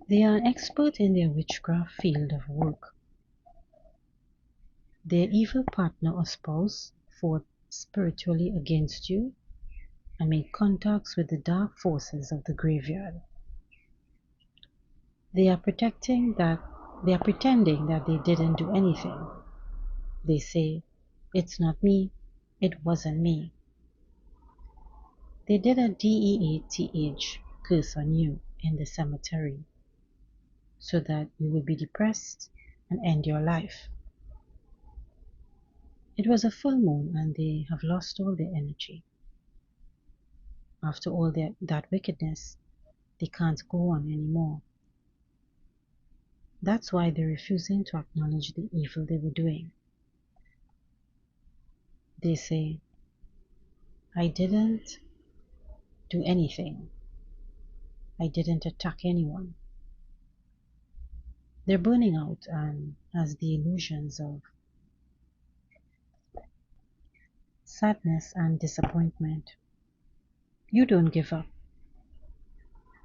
They are an expert in their witchcraft field of work. Their evil partner or spouse fought spiritually against you and made contacts with the dark forces of the graveyard. They are pretending that they didn't do anything. They say, "It's not me, it wasn't me." They did a DEATH curse on you in the cemetery so that you would be depressed and end your life. It was a full moon and they have lost all their energy. After all that wickedness, they can't go on anymore. That's why they're refusing to acknowledge the evil they were doing. They say, "I didn't do anything. I didn't attack anyone." They're burning out and has the illusions of sadness and disappointment. You don't give up.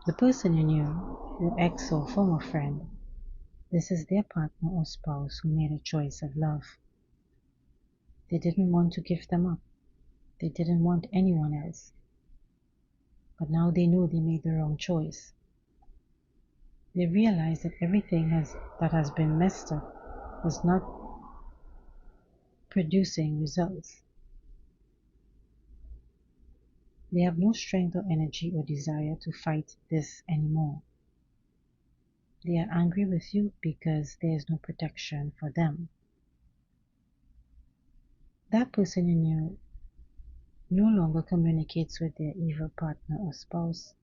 The person you knew, your ex or former friend, this is their partner or spouse who made a choice of love. They didn't want to give them up. They didn't want anyone else. But now they know they made the wrong choice. They realize that everything that has been messed up was not producing results. They have no strength or energy or desire to fight this anymore. They are angry with you because there is no protection for them. That person you knew no longer communicates with their evil partner or spouse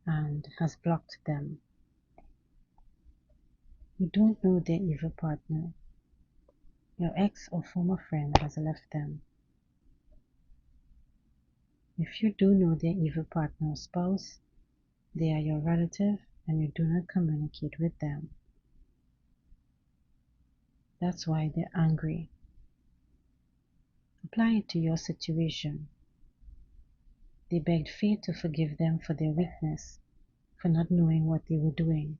and has blocked them. You don't know their evil partner. Your ex or former friend has left them. If you do know their evil partner or spouse, they are your relative and you do not communicate with them. That's why they're angry. Apply it to your situation. They begged fate to forgive them for their weakness, for not knowing what they were doing.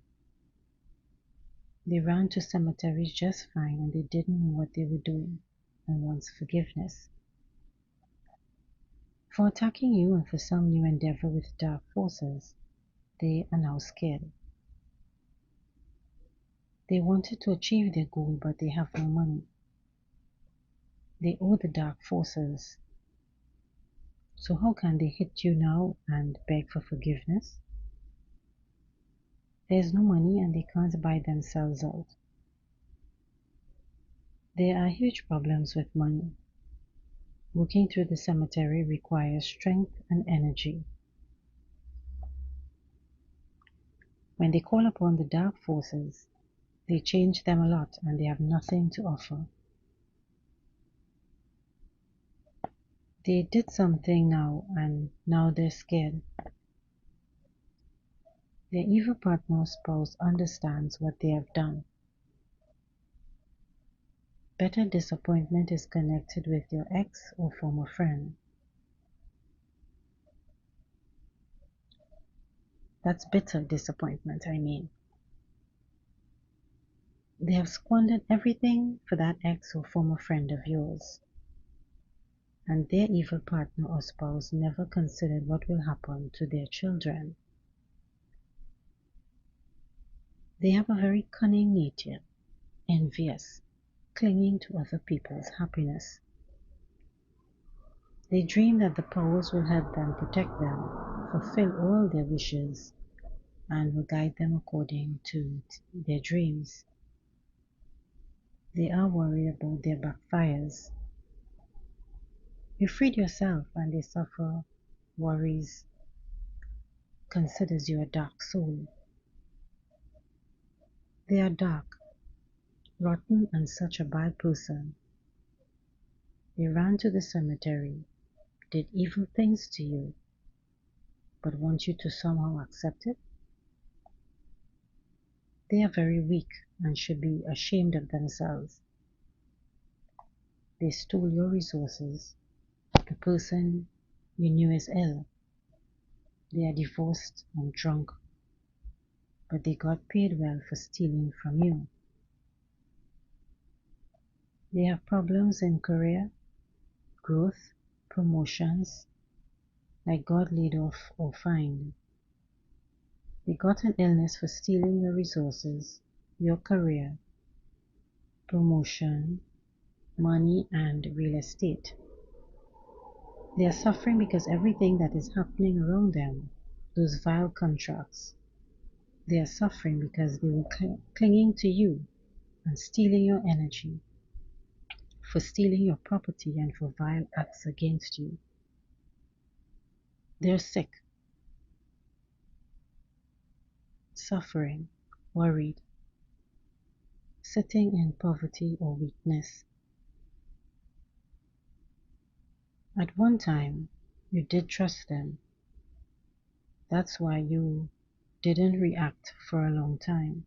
They ran to cemeteries just fine and they didn't know what they were doing and wants forgiveness. For attacking you and for some new endeavor with dark forces, they are now scared. They wanted to achieve their goal but they have no money. They owe the dark forces. So how can they hit you now and beg for forgiveness? There's no money and they can't buy themselves out. There are huge problems with money. Working through the cemetery requires strength and energy. When they call upon the dark forces, they change them a lot and they have nothing to offer. They did something now and now they're scared. Their evil partner or spouse understands what they have done. Better disappointment is connected with your ex or former friend. That's bitter disappointment, I mean. They have squandered everything for that ex or former friend of yours. And their evil partner or spouse never considered what will happen to their children. They have a very cunning nature, envious, clinging to other people's happiness. They dream that the powers will help them protect them, fulfill all their wishes, and will guide them according to their dreams. They are worried about their backfires. You freed yourself and they suffer worries, considers you a dark soul. They are dark, rotten and such a bad person. They ran to the cemetery, did evil things to you, but want you to somehow accept it? They are very weak and should be ashamed of themselves. They stole your resources. The person you knew is ill. They are divorced and drunk, but they got paid well for stealing from you. They have problems in career, growth, promotions, like got laid off or fined. They got an illness for stealing your resources, your career, promotion, money, and real estate. They are suffering because everything that is happening around them, those vile contracts, they are suffering because they were clinging to you and stealing your energy, for stealing your property and for vile acts against you. They're sick, suffering, worried, sitting in poverty or weakness. At one time, you did trust them. That's why you didn't react for a long time.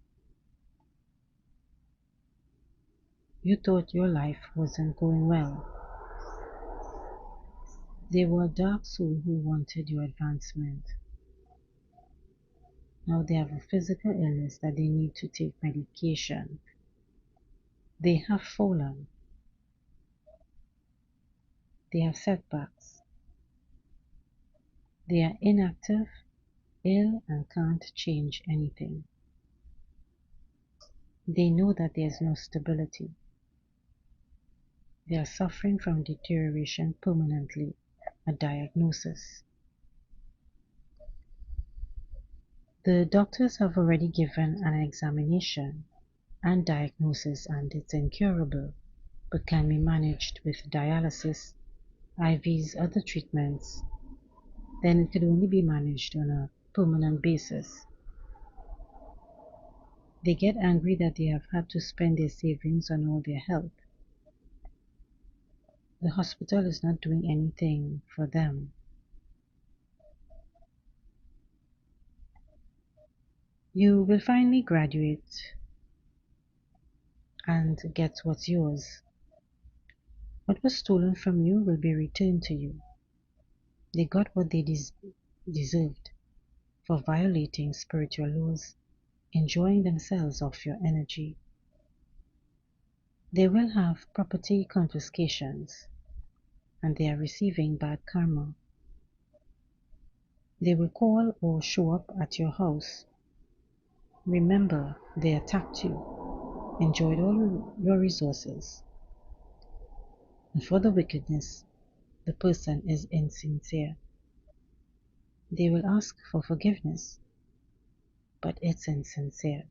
You thought your life wasn't going well. They were a dark soul who wanted your advancement. Now they have a physical illness that they need to take medication. They have fallen. They have setbacks. They are inactive, ill, and can't change anything. They know that there is no stability. They are suffering from deterioration permanently, a diagnosis. The doctors have already given an examination and diagnosis, and it's incurable, but can be managed with dialysis, IVs, other treatments. Then it could only be managed on a permanent basis. They get angry that they have had to spend their savings on all their health. The hospital is not doing anything for them. You will finally graduate and get what's yours. What was stolen from you will be returned to you. They got what they deserved for violating spiritual laws, enjoying themselves off your energy. They will have property confiscations, and they are receiving bad karma. They will call or show up at your house. Remember, they attacked you, enjoyed all your resources, and for the wickedness, the person is insincere. They will ask for forgiveness, but it's insincere.